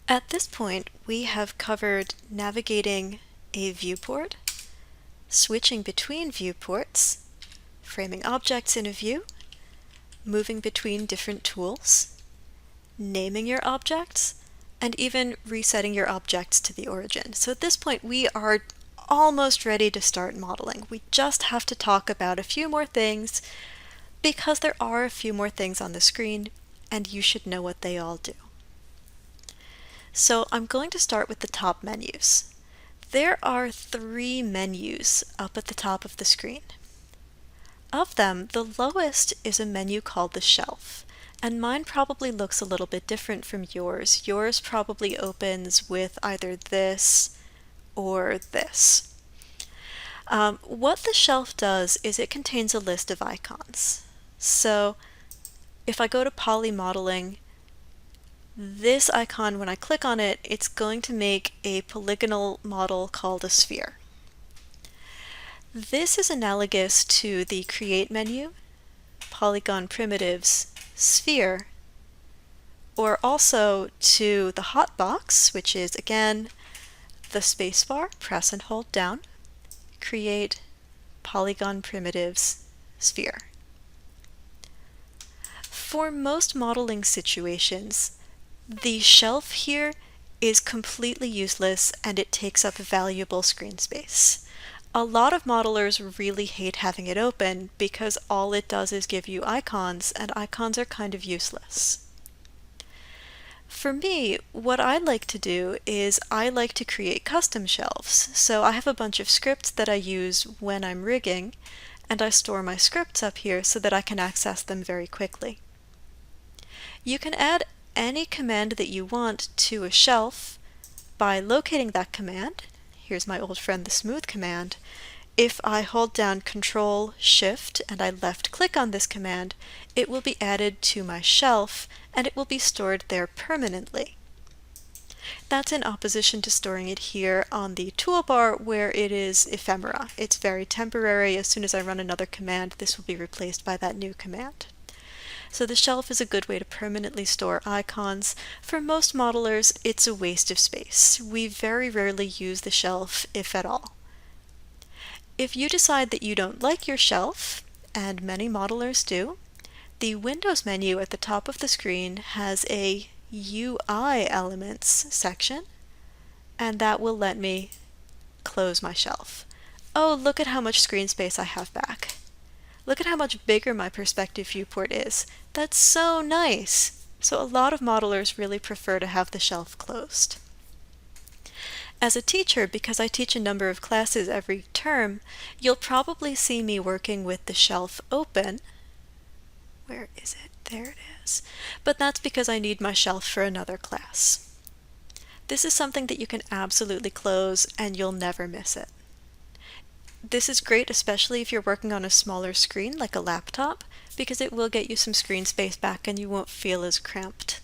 At this point, we have covered navigating a viewport, switching between viewports, framing objects in a view, moving between different tools, naming your objects, and even resetting your objects to the origin. So at this point, we are almost ready to start modeling. We just have to talk about a few more things because there are a few more things on the screen and you should know what they all do. So I'm going to start with the top menus. There are 3 menus up at the top of the screen. Of them, the lowest is a menu called the shelf, and mine probably looks a little bit different from yours. Yours probably opens with either this or this. What the shelf does is it contains a list of icons. So if I go to Poly Modeling, this icon, when I click on it, it's going to make a polygonal model called a sphere. This is analogous to the Create menu, Polygon Primitives, Sphere, or also to the hotbox, which is again the spacebar, press and hold down, Create, Polygon Primitives, Sphere. For most modeling situations, the shelf here is completely useless and it takes up valuable screen space. A lot of modelers really hate having it open because all it does is give you icons, and icons are kind of useless. For me, what I like to do is I like to create custom shelves. So I have a bunch of scripts that I use when I'm rigging, and I store my scripts up here so that I can access them very quickly. You can add any command that you want to a shelf by locating that command. Here's my old friend the smooth command. If I hold down Control Shift and I left click on this command, it will be added to my shelf and it will be stored there permanently. That's in opposition to storing it here on the toolbar where it is ephemera. It's very temporary. As soon as I run another command, this will be replaced by that new command. So the shelf is a good way to permanently store icons. For most modelers, it's a waste of space. We very rarely use the shelf, if at all. If you decide that you don't like your shelf, and many modelers do, the Windows menu at the top of the screen has a UI Elements section, and that will let me close my shelf. Oh, look at how much screen space I have back. Look at how much bigger my perspective viewport is. That's so nice! So a lot of modelers really prefer to have the shelf closed. As a teacher, because I teach a number of classes every term, you'll probably see me working with the shelf open. Where is it? There it is. But that's because I need my shelf for another class. This is something that you can absolutely close and you'll never miss it. This is great, especially if you're working on a smaller screen like a laptop, because it will get you some screen space back and you won't feel as cramped.